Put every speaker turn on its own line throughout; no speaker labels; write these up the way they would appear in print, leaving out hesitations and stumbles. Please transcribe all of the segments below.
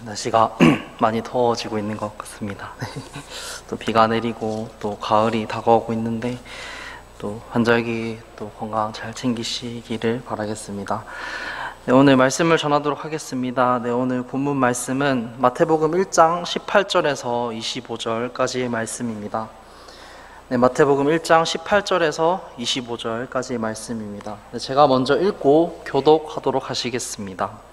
날씨가 많이 더워지고 있는 것 같습니다. 또 비가 내리고 또 가을이 다가오고 있는데 또 환절기 또 건강 잘 챙기시기를 바라겠습니다. 네, 오늘 말씀을 전하도록 하겠습니다. 네, 오늘 본문 말씀은 마태복음 1장 18절에서 25절까지의 말씀입니다. 네, 마태복음 1장 18절에서 25절까지의 말씀입니다. 네, 제가 먼저 읽고 교독하도록 하시겠습니다.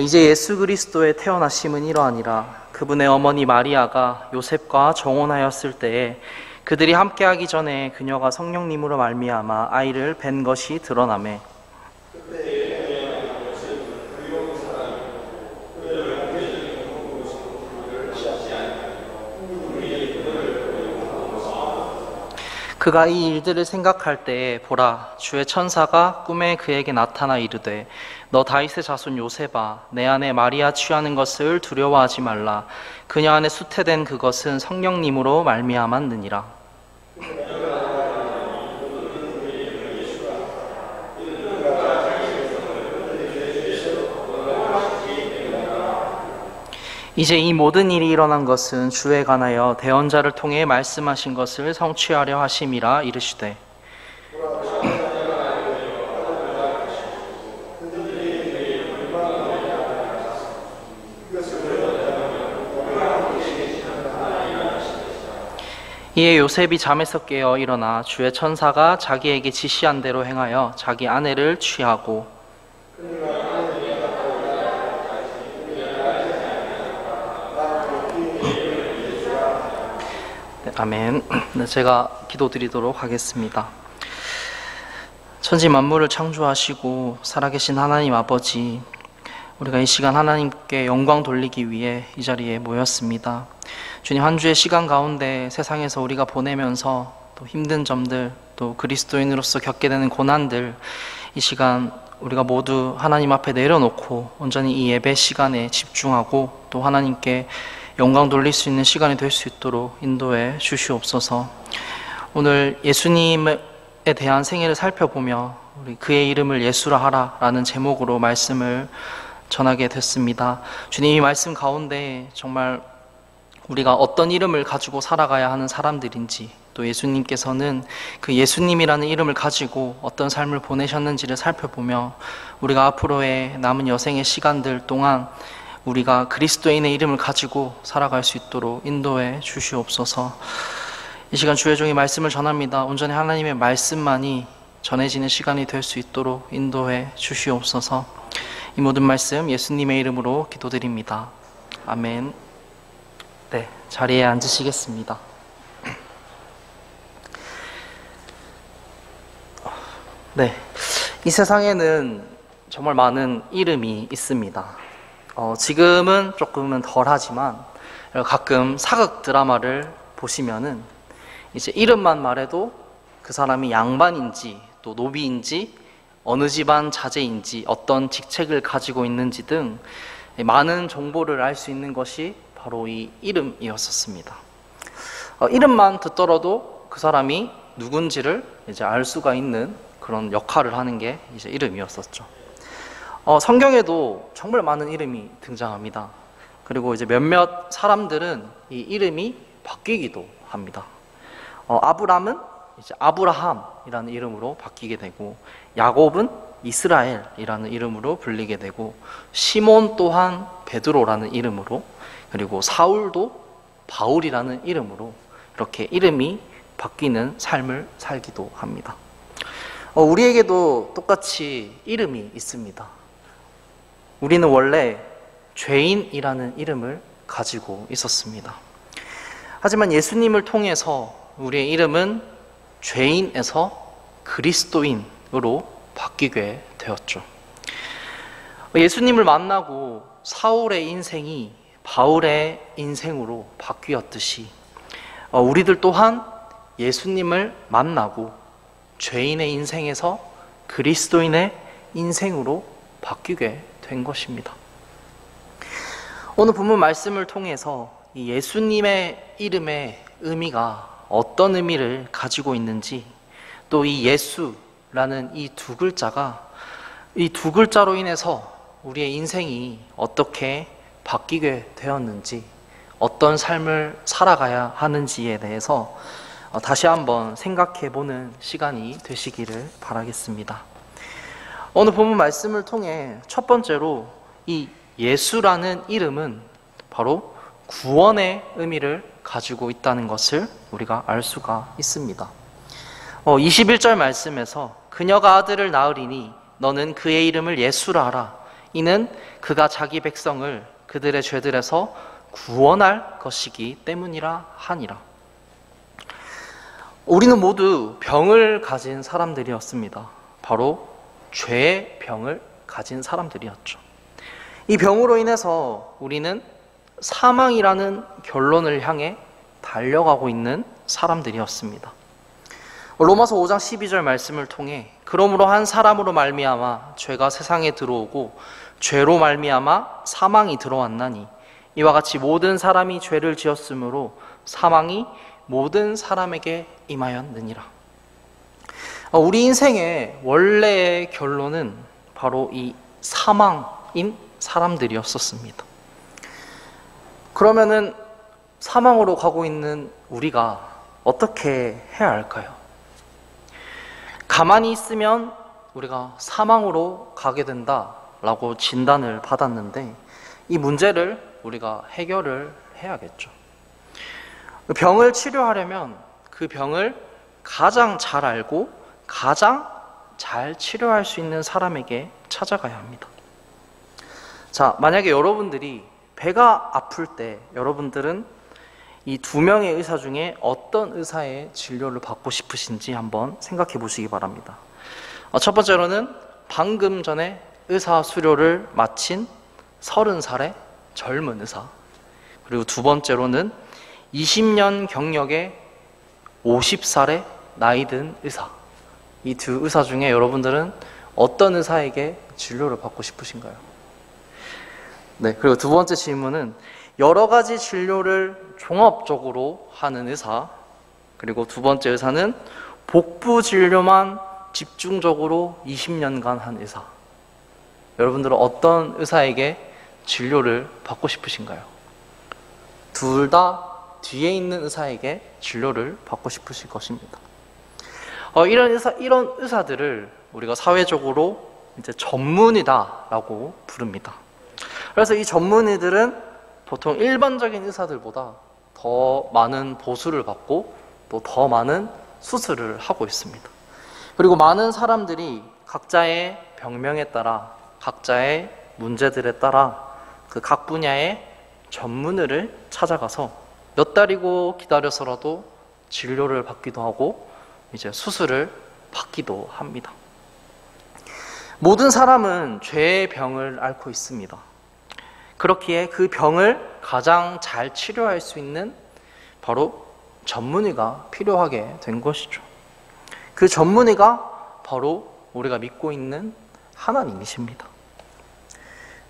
이제 예수 그리스도의 태어나심은 이러하니라. 그분의 어머니 마리아가 요셉과 정혼하였을 때에 그들이 함께하기 전에 그녀가 성령님으로 말미암아 아이를 뵌 것이 드러나매 그가 이 일들을 생각할 때에 보라, 주의 천사가 꿈에 그에게 나타나 이르되 너 다윗의 자손 요셉아, 내 아내 마리아 취하는 것을 두려워하지 말라. 그녀 안에 수태된 그것은 성령님으로 말미암았느니라. 이제 이 모든 일이 일어난 것은 주에 관하여 대언자를 통해 말씀하신 것을 성취하려 하심이라 이르시되 이에 요셉이 잠에서 깨어 일어나 주의 천사가 자기에게 지시한 대로 행하여 자기 아내를 취하고 아멘. 네, 제가 기도드리도록 하겠습니다. 천지 만물을 창조하시고 살아계신 하나님 아버지, 우리가 이 시간 하나님께 영광 돌리기 위해 이 자리에 모였습니다. 주님, 한 주의 시간 가운데 세상에서 우리가 보내면서 또 힘든 점들, 또 그리스도인으로서 겪게 되는 고난들, 이 시간 우리가 모두 하나님 앞에 내려놓고 온전히 이 예배 시간에 집중하고 또 하나님께 영광 돌릴 수 있는 시간이 될 수 있도록 인도해 주시옵소서. 오늘 예수님에 대한 생애를 살펴보며 우리 그의 이름을 예수라 하라 라는 제목으로 말씀을 전하게 됐습니다. 주님, 이 말씀 가운데 정말 우리가 어떤 이름을 가지고 살아가야 하는 사람들인지, 또 예수님께서는 그 예수님이라는 이름을 가지고 어떤 삶을 보내셨는지를 살펴보며 우리가 앞으로의 남은 여생의 시간들 동안 우리가 그리스도인의 이름을 가지고 살아갈 수 있도록 인도해 주시옵소서. 이 시간 주의 종이 말씀을 전합니다. 온전히 하나님의 말씀만이 전해지는 시간이 될 수 있도록 인도해 주시옵소서. 이 모든 말씀 예수님의 이름으로 기도드립니다. 아멘. 네, 자리에 앉으시겠습니다. 네, 이 세상에는 정말 많은 이름이 있습니다. 지금은 조금은 덜하지만 가끔 사극 드라마를 보시면은 이제 이름만 말해도 그 사람이 양반인지 또 노비인지 어느 집안 자제인지 어떤 직책을 가지고 있는지 등 많은 정보를 알 수 있는 것이 바로 이 이름이었었습니다. 이름만 듣더라도 그 사람이 누군지를 이제 알 수가 있는 그런 역할을 하는 게 이제 이름이었었죠. 성경에도 정말 많은 이름이 등장합니다. 그리고 이제 몇몇 사람들은 이 이름이 바뀌기도 합니다. 아브람은 이제 아브라함이라는 이름으로 바뀌게 되고, 야곱은 이스라엘이라는 이름으로 불리게 되고, 시몬 또한 베드로라는 이름으로, 그리고 사울도 바울이라는 이름으로 이렇게 이름이 바뀌는 삶을 살기도 합니다. 우리에게도 똑같이 이름이 있습니다. 우리는 원래 죄인이라는 이름을 가지고 있었습니다. 하지만 예수님을 통해서 우리의 이름은 죄인에서 그리스도인으로 바뀌게 되었죠. 예수님을 만나고 사울의 인생이 바울의 인생으로 바뀌었듯이 우리들 또한 예수님을 만나고 죄인의 인생에서 그리스도인의 인생으로 바뀌게 된 것입니다. 오늘 본문 말씀을 통해서 이 예수님의 이름의 의미가 어떤 의미를 가지고 있는지, 또 이 예수라는 이 두 글자가 이 두 글자로 인해서 우리의 인생이 어떻게 바뀌게 되었는지, 어떤 삶을 살아가야 하는지에 대해서 다시 한번 생각해보는 시간이 되시기를 바라겠습니다. 오늘 본문 말씀을 통해 첫 번째로 이 예수라는 이름은 바로 구원의 의미를 가지고 있다는 것을 우리가 알 수가 있습니다. 21절 말씀에서 그녀가 아들을 낳으리니 너는 그의 이름을 예수라 하라. 이는 그가 자기 백성을 그들의 죄들에서 구원할 것이기 때문이라 하니라. 우리는 모두 병을 가진 사람들이었습니다. 바로 죄의 병을 가진 사람들이었죠. 이 병으로 인해서 우리는 사망이라는 결론을 향해 달려가고 있는 사람들이었습니다. 로마서 5장 12절 말씀을 통해 그러므로 한 사람으로 말미암아 죄가 세상에 들어오고 죄로 말미암아 사망이 들어왔나니 이와 같이 모든 사람이 죄를 지었으므로 사망이 모든 사람에게 임하였느니라. 우리 인생의 원래의 결론은 바로 이 사망인 사람들이었었습니다. 그러면은 사망으로 가고 있는 우리가 어떻게 해야 할까요? 가만히 있으면 우리가 사망으로 가게 된다라고 진단을 받았는데 이 문제를 우리가 해결을 해야겠죠. 병을 치료하려면 그 병을 가장 잘 알고 가장 잘 치료할 수 있는 사람에게 찾아가야 합니다. 자, 만약에 여러분들이 배가 아플 때 여러분들은 이 두 명의 의사 중에 어떤 의사의 진료를 받고 싶으신지 한번 생각해 보시기 바랍니다. 첫 번째로는 방금 전에 의사 수료를 마친 30살의 젊은 의사, 그리고 두 번째로는 20년 경력의 50살의 나이 든 의사. 이 두 의사 중에 여러분들은 어떤 의사에게 진료를 받고 싶으신가요? 네, 그리고 두 번째 질문은 여러 가지 진료를 종합적으로 하는 의사, 그리고 두 번째 의사는 복부 진료만 집중적으로 20년간 한 의사. 여러분들은 어떤 의사에게 진료를 받고 싶으신가요? 둘 다 뒤에 있는 의사에게 진료를 받고 싶으실 것입니다. 이런 의사들을 우리가 사회적으로 이제 전문의다라고 부릅니다. 그래서 이 전문의들은 보통 일반적인 의사들보다 더 많은 보수를 받고 또 더 많은 수술을 하고 있습니다. 그리고 많은 사람들이 각자의 병명에 따라 각자의 문제들에 따라 그 각 분야의 전문의를 찾아가서 몇 달이고 기다려서라도 진료를 받기도 하고 이제 수술을 받기도 합니다. 모든 사람은 죄의 병을 앓고 있습니다. 그렇기에 그 병을 가장 잘 치료할 수 있는 바로 전문의가 필요하게 된 것이죠. 그 전문의가 바로 우리가 믿고 있는 하나님이십니다.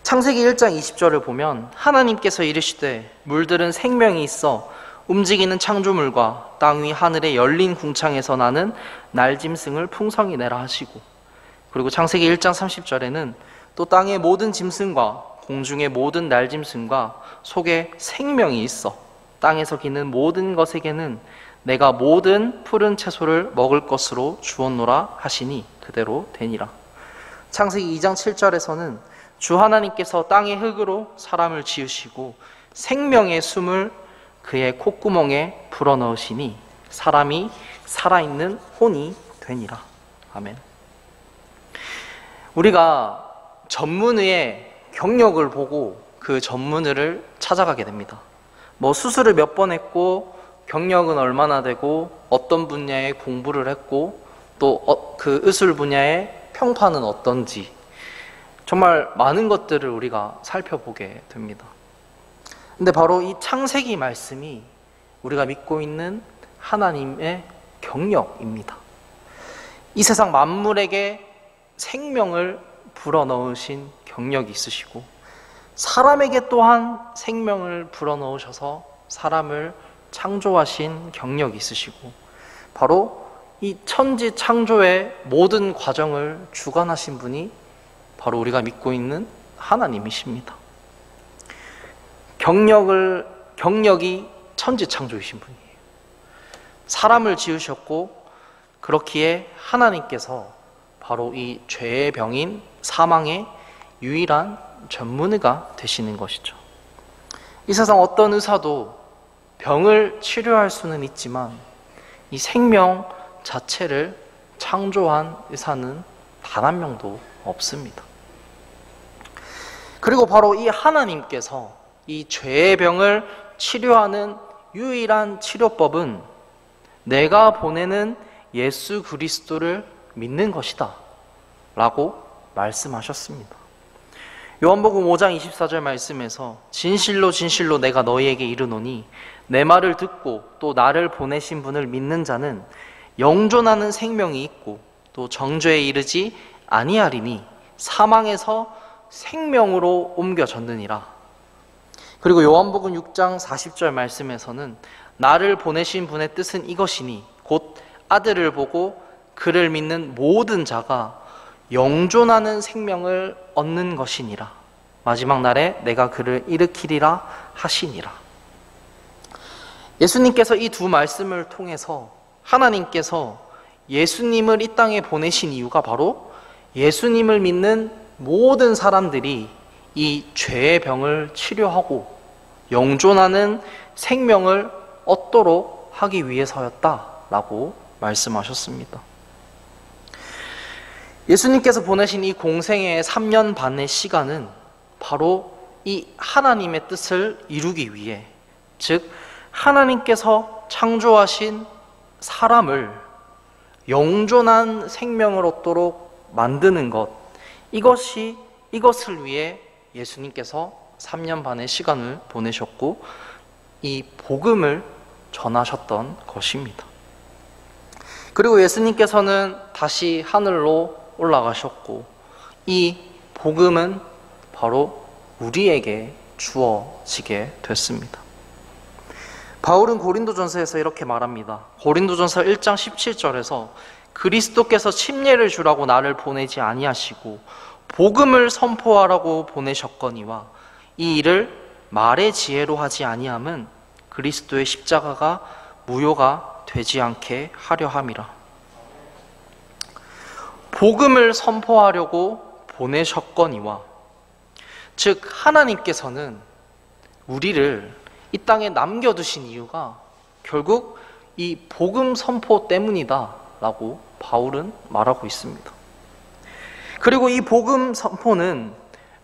창세기 1장 20절을 보면 하나님께서 이르시되 물들은 생명이 있어 움직이는 창조물과 땅 위 하늘의 열린 궁창에서 나는 날짐승을 풍성히 내라 하시고, 그리고 창세기 1장 30절에는 또 땅의 모든 짐승과 공중의 모든 날짐승과 속에 생명이 있어 땅에서 기는 모든 것에게는 내가 모든 푸른 채소를 먹을 것으로 주었노라 하시니 그대로 되니라. 창세기 2장 7절에서는 주 하나님께서 땅의 흙으로 사람을 지으시고 생명의 숨을 그의 콧구멍에 불어넣으시니 사람이 살아있는 혼이 되니라. 아멘. 우리가 전문의의 경력을 보고 그 전문의를 찾아가게 됩니다. 뭐 수술을 몇 번 했고 경력은 얼마나 되고 어떤 분야에 공부를 했고 또 그 의술 분야의 평판은 어떤지 정말 많은 것들을 우리가 살펴보게 됩니다. 근데 바로 이 창세기 말씀이 우리가 믿고 있는 하나님의 경력입니다. 이 세상 만물에게 생명을 불어넣으신 경력이 있으시고 사람에게 또한 생명을 불어넣으셔서 사람을 창조하신 경력이 있으시고 바로 이 천지 창조의 모든 과정을 주관하신 분이 바로 우리가 믿고 있는 하나님이십니다. 경력이 천지창조이신 분이에요. 사람을 지으셨고 그렇기에 하나님께서 바로 이 죄의 병인 사망의 유일한 전문의가 되시는 것이죠. 이 세상 어떤 의사도 병을 치료할 수는 있지만 이 생명 자체를 창조한 의사는 단 한 명도 없습니다. 그리고 바로 이 하나님께서 이 죄의 병을 치료하는 유일한 치료법은 내가 보내는 예수 그리스도를 믿는 것이다 라고 말씀하셨습니다. 요한복음 5장 24절 말씀에서 진실로 진실로 내가 너희에게 이르노니 내 말을 듣고 또 나를 보내신 분을 믿는 자는 영존하는 생명이 있고 또 정죄에 이르지 아니하리니 사망에서 생명으로 옮겨졌느니라. 그리고 요한복음 6장 40절 말씀에서는 나를 보내신 분의 뜻은 이것이니 곧 아들을 보고 그를 믿는 모든 자가 영존하는 생명을 얻는 것이니라. 마지막 날에 내가 그를 일으키리라 하시니라. 예수님께서 이 두 말씀을 통해서 하나님께서 예수님을 이 땅에 보내신 이유가 바로 예수님을 믿는 모든 사람들이 이 죄의 병을 치료하고 영존하는 생명을 얻도록 하기 위해서였다라고 말씀하셨습니다. 예수님께서 보내신 이 공생의 3년 반의 시간은 바로 이 하나님의 뜻을 이루기 위해, 즉 하나님께서 창조하신 사람을 영존한 생명을 얻도록 만드는 것, 이것을 위해 예수님께서 3년 반의 시간을 보내셨고 이 복음을 전하셨던 것입니다. 그리고 예수님께서는 다시 하늘로 올라가셨고 이 복음은 바로 우리에게 주어지게 됐습니다. 바울은 고린도전서에서 이렇게 말합니다. 고린도전서 1장 17절에서 그리스도께서 침례를 주라고 나를 보내지 아니하시고 복음을 선포하라고 보내셨거니와 이 일을 말의 지혜로 하지 아니함은 그리스도의 십자가가 무효가 되지 않게 하려 함이라. 복음을 선포하려고 보내셨거니와, 즉 하나님께서는 우리를 이 땅에 남겨두신 이유가 결국 이 복음 선포 때문이다 라고 바울은 말하고 있습니다. 그리고 이 복음 선포는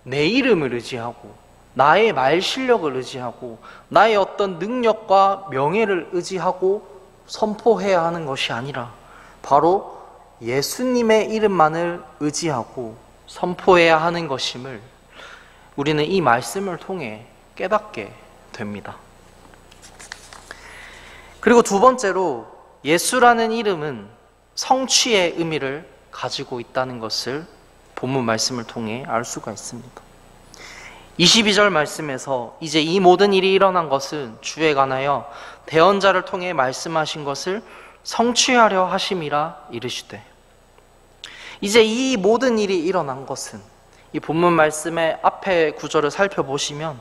내 이름을 의지하고 나의 말 실력을 의지하고 나의 어떤 능력과 명예를 의지하고 선포해야 하는 것이 아니라 바로 예수님의 이름만을 의지하고 선포해야 하는 것임을 우리는 이 말씀을 통해 깨닫게 됩니다. 그리고 두 번째로 예수라는 이름은 성취의 의미를 가지고 있다는 것을 본문 말씀을 통해 알 수가 있습니다. 22절 말씀에서 이제 이 모든 일이 일어난 것은 주에 관하여 대언자를 통해 말씀하신 것을 성취하려 하심이라 이르시되, 이제 이 모든 일이 일어난 것은, 이 본문 말씀의 앞에 구절을 살펴보시면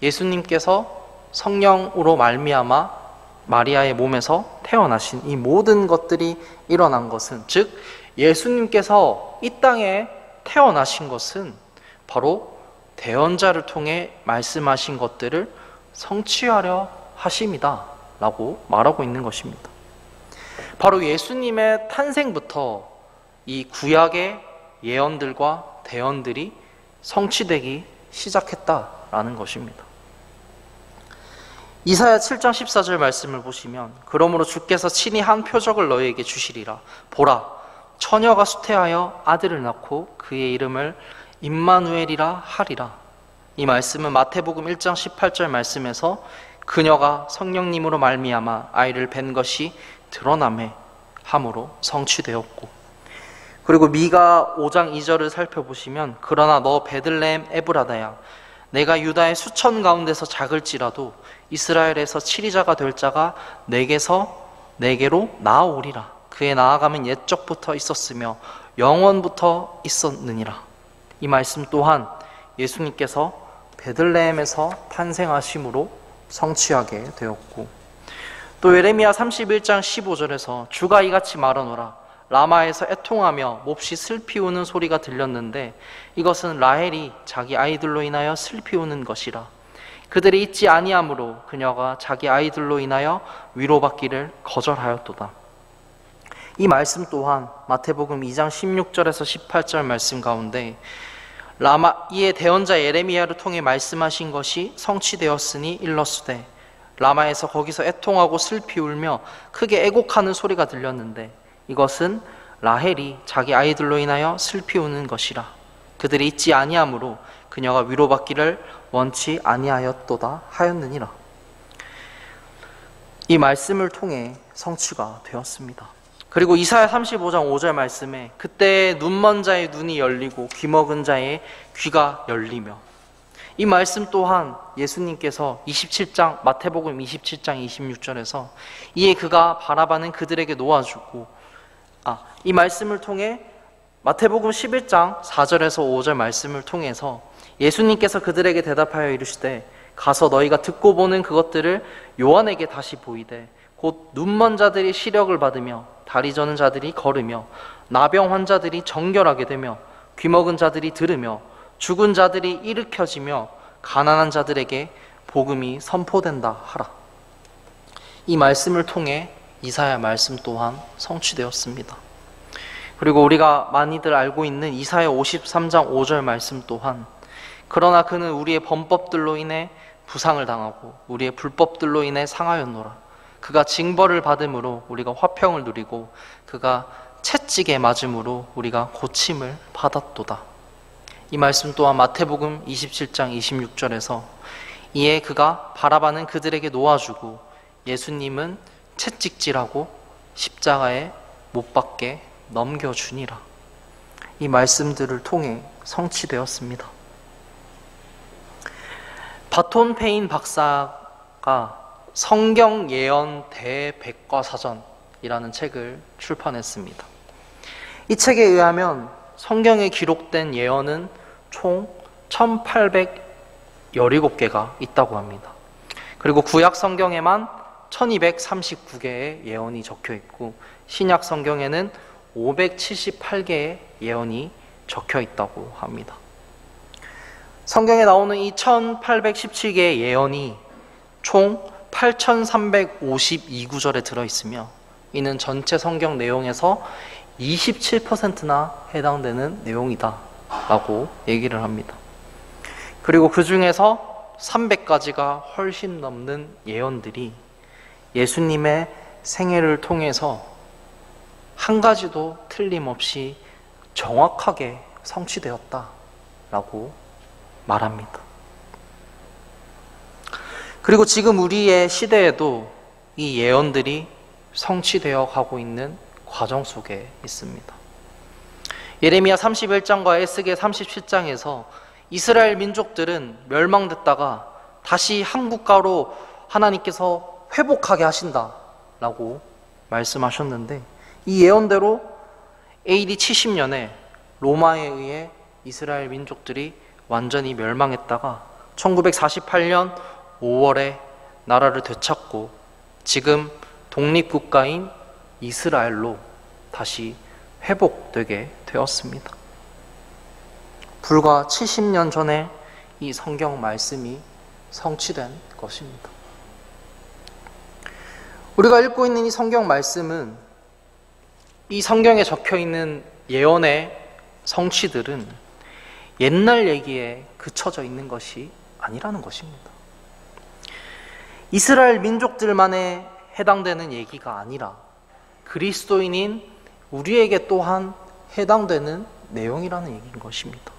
예수님께서 성령으로 말미암아 마리아의 몸에서 태어나신 이 모든 것들이 일어난 것은, 즉 예수님께서 이 땅에 태어나신 것은 바로 대언자를 통해 말씀하신 것들을 성취하려 하심이다 라고 말하고 있는 것입니다. 바로 예수님의 탄생부터 이 구약의 예언들과 대언들이 성취되기 시작했다라는 것입니다. 이사야 7장 14절 말씀을 보시면 그러므로 주께서 친히 한 표적을 너희에게 주시리라. 보라, 처녀가 수태하여 아들을 낳고 그의 이름을 임마누엘이라 하리라. 이 말씀은 마태복음 1장 18절 말씀에서 그녀가 성령님으로 말미암아 아이를 뵌 것이 드러나매 함으로 성취되었고, 그리고 미가 5장 2절을 살펴보시면 그러나 너 베들레헴 에브라다야, 내가 유다의 수천 가운데서 작을지라도 이스라엘에서 치리자가 될 자가 내게로 나아오리라. 그의 나아감은 옛적부터 있었으며 영원부터 있었느니라. 이 말씀 또한 예수님께서 베들레헴에서 탄생하심으로 성취하게 되었고, 또 예레미야 31장 15절에서 주가 이같이 말하노라. 라마에서 애통하며 몹시 슬피 우는 소리가 들렸는데 이것은 라헬이 자기 아이들로 인하여 슬피 우는 것이라. 그들이 잊지 아니하므로 그녀가 자기 아이들로 인하여 위로받기를 거절하였도다. 이 말씀 또한 마태복음 2장 16절에서 18절 말씀 가운데 이에 대언자 예레미야를 통해 말씀하신 것이 성취되었으니 일렀으되 라마에서 거기서 애통하고 슬피 울며 크게 애곡하는 소리가 들렸는데 이것은 라헬이 자기 아이들로 인하여 슬피 우는 것이라. 그들이 잊지 아니하므로 그녀가 위로받기를 원치 아니하였도다 하였느니라. 이 말씀을 통해 성취가 되었습니다. 그리고 이사야 35장 5절 말씀에 그때 눈먼 자의 눈이 열리고 귀먹은 자의 귀가 열리며, 이 말씀 또한 예수님께서 마태복음 27장 26절에서 이에 그가 바라바는 그들에게 놓아주고, 이 말씀을 통해 마태복음 11장 4절에서 5절 말씀을 통해서 예수님께서 그들에게 대답하여 이르시되 가서 너희가 듣고 보는 그것들을 요한에게 다시 보이되 곧 눈먼 자들이 시력을 받으며 다리 저는 자들이 걸으며 나병 환자들이 정결하게 되며 귀먹은 자들이 들으며 죽은 자들이 일으켜지며 가난한 자들에게 복음이 선포된다 하라. 이 말씀을 통해 이사야 말씀 또한 성취되었습니다. 그리고 우리가 많이들 알고 있는 이사야 53장 5절 말씀 또한 그러나 그는 우리의 범법들로 인해 부상을 당하고 우리의 불법들로 인해 상하였노라. 그가 징벌을 받음으로 우리가 화평을 누리고 그가 채찍에 맞음으로 우리가 고침을 받았도다. 이 말씀 또한 마태복음 27장 26절에서 이에 그가 바라바는 그들에게 놓아주고 예수님은 채찍질하고 십자가에 못 박게 넘겨주니라. 이 말씀들을 통해 성취되었습니다. 바톤 페인 박사가 성경 예언 대백과사전이라는 책을 출판했습니다. 이 책에 의하면 성경에 기록된 예언은 총 1817개가 있다고 합니다. 그리고 구약 성경에만 1239개의 예언이 적혀 있고 신약 성경에는 578개의 예언이 적혀 있다고 합니다. 성경에 나오는 이 1817개의 예언이 총 8352구절에 들어있으며 이는 전체 성경 내용에서 27%나 해당되는 내용이다 라고 얘기를 합니다. 그리고 그 중에서 300가지가 훨씬 넘는 예언들이 예수님의 생애를 통해서 한 가지도 틀림없이 정확하게 성취되었다라고 말합니다. 그리고 지금 우리의 시대에도 이 예언들이 성취되어 가고 있는 과정 속에 있습니다. 예레미야 31장과 에스겔 37장에서 이스라엘 민족들은 멸망됐다가 다시 한 국가로 하나님께서 회복하게 하신다라고 말씀하셨는데 이 예언대로 AD 70년에 로마에 의해 이스라엘 민족들이 완전히 멸망했다가 1948년 5월에 나라를 되찾고 지금 독립국가인 이스라엘로 다시 회복되게 되었습니다. 불과 70년 전에 이 성경 말씀이 성취된 것입니다. 우리가 읽고 있는 이 성경 말씀은 이 성경에 적혀 있는 예언의 성취들은 옛날 얘기에 그쳐져 있는 것이 아니라는 것입니다. 이스라엘 민족들만에 해당되는 얘기가 아니라 그리스도인인 우리에게 또한 해당되는 내용이라는 얘기인 것입니다.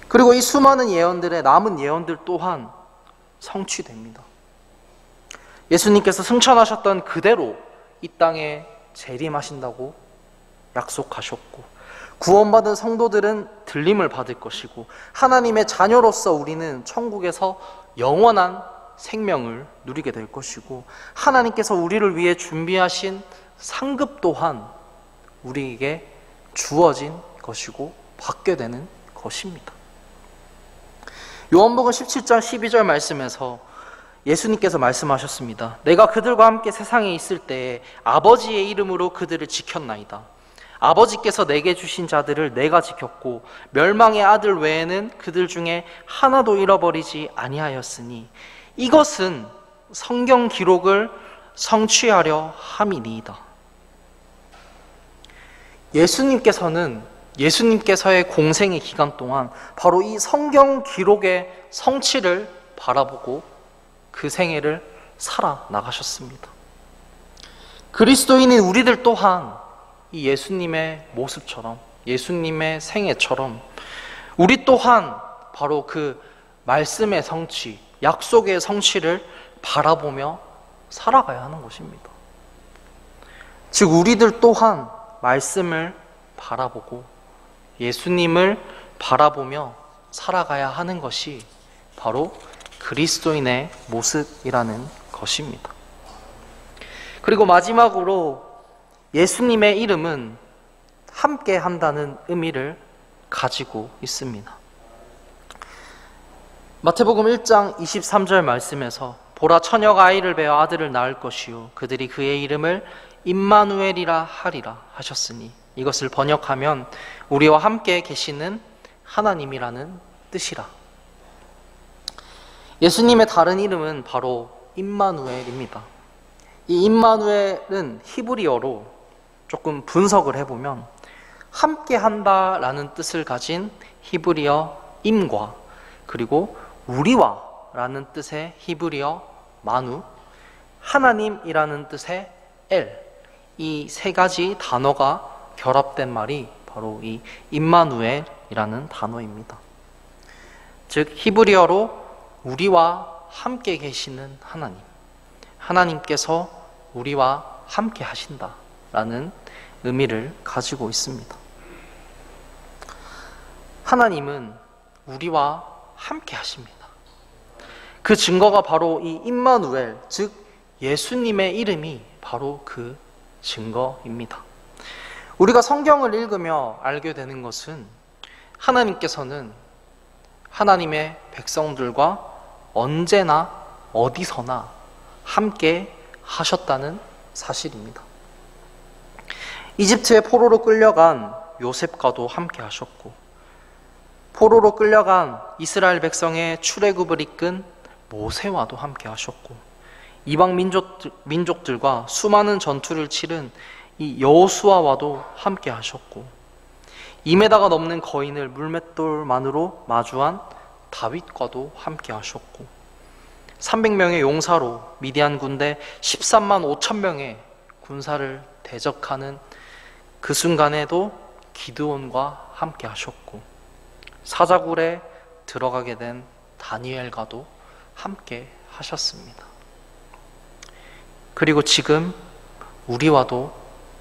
그리고 이 수많은 예언들의 남은 예언들 또한 성취됩니다. 예수님께서 승천하셨던 그대로 이 땅에 재림하신다고 약속하셨고 구원받은 성도들은 들림을 받을 것이고 하나님의 자녀로서 우리는 천국에서 영원한 생명을 누리게 될 것이고 하나님께서 우리를 위해 준비하신 상급 또한 우리에게 주어진 것이고 받게 되는 것입니다. 요한복음 17장 12절 말씀에서 예수님께서 말씀하셨습니다. 내가 그들과 함께 세상에 있을 때에 아버지의 이름으로 그들을 지켰나이다. 아버지께서 내게 주신 자들을 내가 지켰고 멸망의 아들 외에는 그들 중에 하나도 잃어버리지 아니하였으니 이것은 성경 기록을 성취하려 함이니이다. 예수님께서의 공생의 기간 동안 바로 이 성경 기록의 성취를 바라보고 그 생애를 살아나가셨습니다. 그리스도인인 우리들 또한 이 예수님의 모습처럼, 예수님의 생애처럼 우리 또한 바로 그 말씀의 성취, 약속의 성취를 바라보며 살아가야 하는 것입니다. 즉 우리들 또한 말씀을 바라보고 예수님을 바라보며 살아가야 하는 것이 바로 그리스도인의 모습이라는 것입니다. 그리고 마지막으로 예수님의 이름은 함께 한다는 의미를 가지고 있습니다. 마태복음 1장 23절 말씀에서 보라 처녀가 아이를 베어 아들을 낳을 것이요 그들이 그의 이름을 임마누엘이라 하리라 하셨으니 이것을 번역하면 우리와 함께 계시는 하나님이라는 뜻이라. 예수님의 다른 이름은 바로 임마누엘입니다. 이 임마누엘은 히브리어로 조금 분석을 해보면 함께 한다라는 뜻을 가진 히브리어 임과 그리고 우리와 라는 뜻의 히브리어 마누, 하나님이라는 뜻의 엘, 이 세 가지 단어가 결합된 말이 바로 이 임마누엘이라는 단어입니다. 즉 히브리어로 우리와 함께 계시는 하나님, 하나님께서 우리와 함께 하신다라는 의미를 가지고 있습니다. 하나님은 우리와 함께 하십니다. 그 증거가 바로 이 임마누엘, 즉 예수님의 이름이 바로 그 증거입니다. 우리가 성경을 읽으며 알게 되는 것은 하나님께서는 하나님의 백성들과 언제나 어디서나 함께 하셨다는 사실입니다. 이집트의 포로로 끌려간 요셉과도 함께 하셨고 포로로 끌려간 이스라엘 백성의 출애굽을 이끈 모세와도 함께 하셨고 이방 민족들과 수많은 전투를 치른 이 여호수아와도 함께 하셨고 2m가 넘는 거인을 물맷돌만으로 마주한 다윗과도 함께 하셨고 300명의 용사로 미디안 군대 13만 5천 명의 군사를 대적하는 그 순간에도 기드온과 함께 하셨고 사자굴에 들어가게 된 다니엘과도 함께 하셨습니다. 그리고 지금 우리와도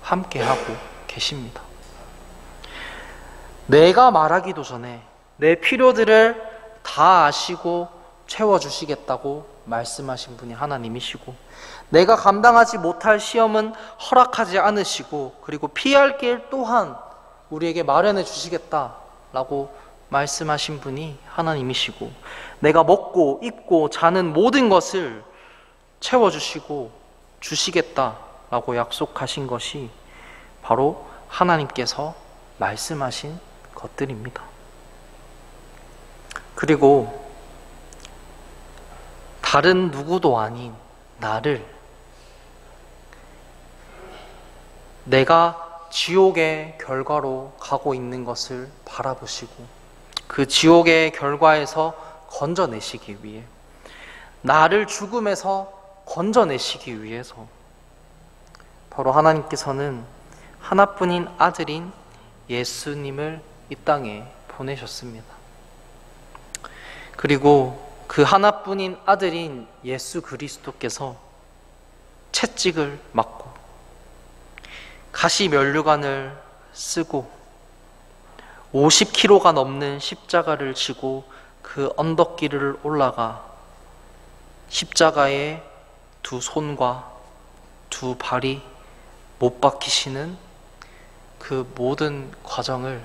함께 하고 계십니다. 내가 말하기도 전에 내 필요들을 다 아시고 채워주시겠다고 말씀하신 분이 하나님이시고 내가 감당하지 못할 시험은 허락하지 않으시고 그리고 피할 길 또한 우리에게 마련해 주시겠다라고 말씀하신 분이 하나님이시고 내가 먹고 입고 자는 모든 것을 채워주시고 주시겠다라고 약속하신 것이 바로 하나님께서 말씀하신 것들입니다. 그리고 다른 누구도 아닌 나를 내가 지옥의 결과로 가고 있는 것을 바라보시고 그 지옥의 결과에서 건져내시기 위해 나를 죽음에서 건져내시기 위해서 바로 하나님께서는 하나뿐인 아들인 예수님을 이 땅에 보내셨습니다. 그리고 그 하나뿐인 아들인 예수 그리스도께서 채찍을 맞고 가시면류관을 쓰고 50kg가 넘는 십자가를 지고 그 언덕길을 올라가 십자가에 두 손과 두 발이 못 박히시는 그 모든 과정을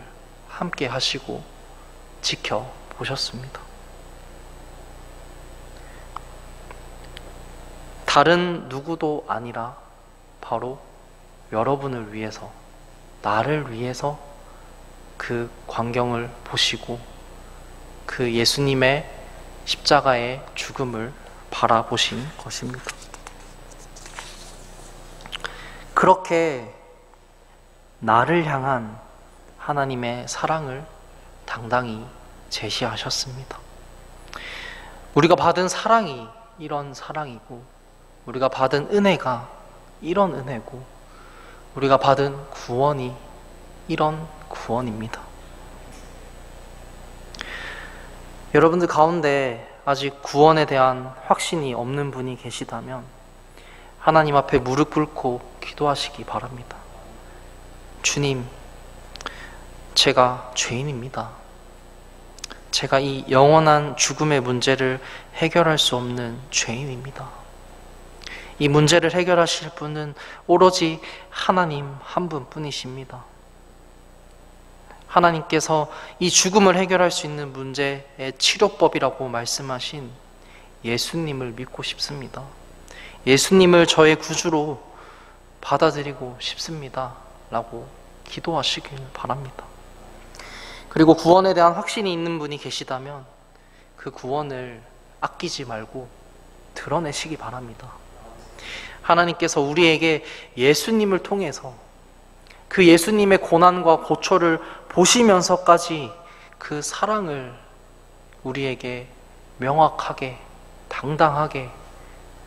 함께 하시고 지켜보셨습니다. 다른 누구도 아니라 바로 여러분을 위해서, 나를 위해서 그 광경을 보시고 그 예수님의 십자가의 죽음을 바라보신 것입니다. 그렇게 나를 향한 하나님의 사랑을 당당히 제시하셨습니다. 우리가 받은 사랑이 이런 사랑이고, 우리가 받은 은혜가 이런 은혜고, 우리가 받은 구원이 이런 구원입니다. 여러분들 가운데 아직 구원에 대한 확신이 없는 분이 계시다면 하나님 앞에 무릎 꿇고 기도하시기 바랍니다. 주님, 제가 죄인입니다. 제가 이 영원한 죽음의 문제를 해결할 수 없는 죄인입니다. 이 문제를 해결하실 분은 오로지 하나님 한 분뿐이십니다. 하나님께서 이 죽음을 해결할 수 있는 문제의 치료법이라고 말씀하신 예수님을 믿고 싶습니다. 예수님을 저의 구주로 받아들이고 싶습니다. 라고 기도하시길 바랍니다. 그리고 구원에 대한 확신이 있는 분이 계시다면 그 구원을 아끼지 말고 드러내시기 바랍니다. 하나님께서 우리에게 예수님을 통해서 그 예수님의 고난과 고초를 보시면서까지 그 사랑을 우리에게 명확하게, 당당하게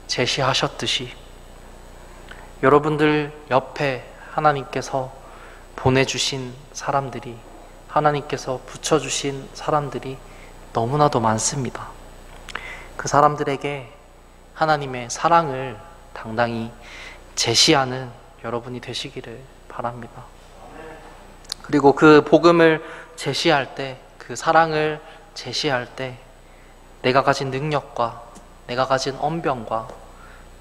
제시하셨듯이 여러분들 옆에 하나님께서 보내주신 사람들이, 하나님께서 붙여주신 사람들이 너무나도 많습니다. 그 사람들에게 하나님의 사랑을 당당히 제시하는 여러분이 되시기를 바랍니다. 그리고 그 복음을 제시할 때, 그 사랑을 제시할 때 내가 가진 능력과 내가 가진 언변과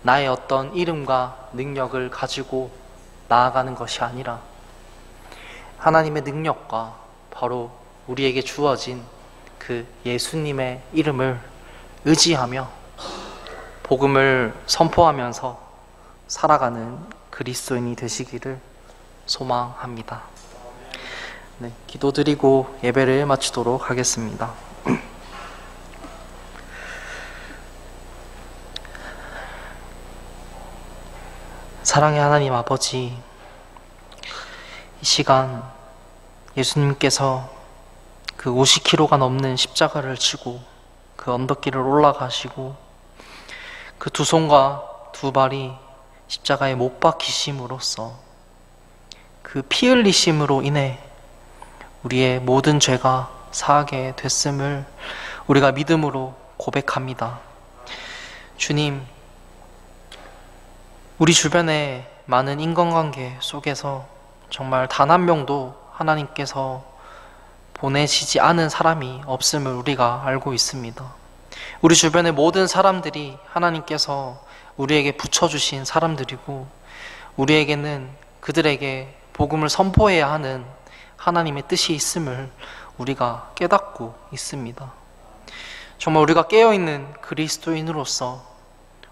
나의 어떤 이름과 능력을 가지고 나아가는 것이 아니라 하나님의 능력과 바로 우리에게 주어진 그 예수님의 이름을 의지하며 복음을 선포하면서 살아가는 그리스도인이 되시기를 소망합니다. 네, 기도드리고 예배를 마치도록 하겠습니다. 사랑의 하나님 아버지, 이 시간 예수님께서 그 50kg가 넘는 십자가를 지고 그 언덕길을 올라가시고 그 두 손과 두 발이 십자가에 못 박히심으로써 그 피 흘리심으로 인해 우리의 모든 죄가 사하게 됐음을 우리가 믿음으로 고백합니다. 주님, 우리 주변의 많은 인간관계 속에서 정말 단 한 명도 하나님께서 보내시지 않은 사람이 없음을 우리가 알고 있습니다. 우리 주변의 모든 사람들이 하나님께서 우리에게 붙여주신 사람들이고 우리에게는 그들에게 복음을 선포해야 하는 하나님의 뜻이 있음을 우리가 깨닫고 있습니다. 정말 우리가 깨어있는 그리스도인으로서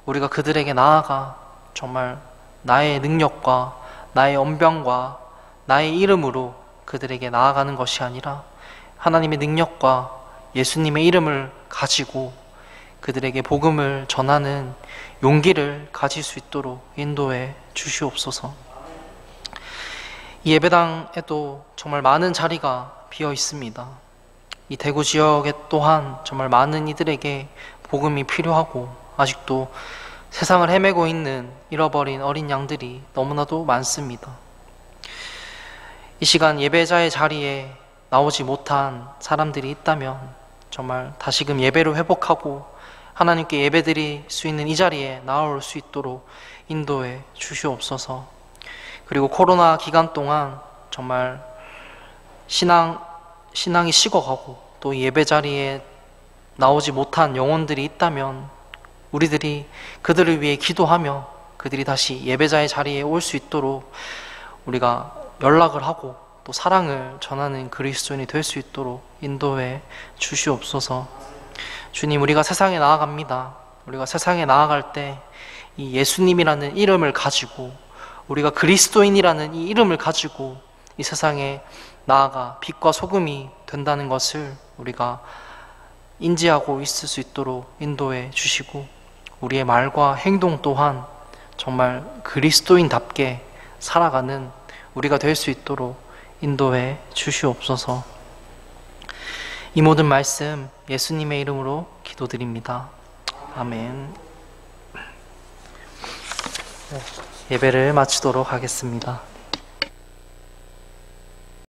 우리가 그들에게 나아가 정말 나의 능력과 나의 언변과 나의 이름으로 그들에게 나아가는 것이 아니라 하나님의 능력과 예수님의 이름을 가지고 그들에게 복음을 전하는 용기를 가질 수 있도록 인도해 주시옵소서. 이 예배당에도 정말 많은 자리가 비어 있습니다. 이 대구 지역에 또한 정말 많은 이들에게 복음이 필요하고 아직도 세상을 헤매고 있는 잃어버린 어린 양들이 너무나도 많습니다. 이 시간 예배자의 자리에 나오지 못한 사람들이 있다면 정말 다시금 예배를 회복하고 하나님께 예배드릴 수 있는 이 자리에 나올 수 있도록 인도해 주시옵소서. 그리고 코로나 기간 동안 정말 신앙이 식어가고 또 예배 자리에 나오지 못한 영혼들이 있다면 우리들이 그들을 위해 기도하며 그들이 다시 예배자의 자리에 올 수 있도록 우리가 연락을 하고 또 사랑을 전하는 그리스도인이 될 수 있도록 인도해 주시옵소서. 주님, 우리가 세상에 나아갑니다. 우리가 세상에 나아갈 때 이 예수님이라는 이름을 가지고, 우리가 그리스도인이라는 이 이름을 가지고 이 세상에 나아가 빛과 소금이 된다는 것을 우리가 인지하고 있을 수 있도록 인도해 주시고, 우리의 말과 행동 또한 정말 그리스도인답게 살아가는 우리가 될 수 있도록 인도해 주시옵소서. 이 모든 말씀 예수님의 이름으로 기도드립니다. 아멘. 예배를 마치도록 하겠습니다.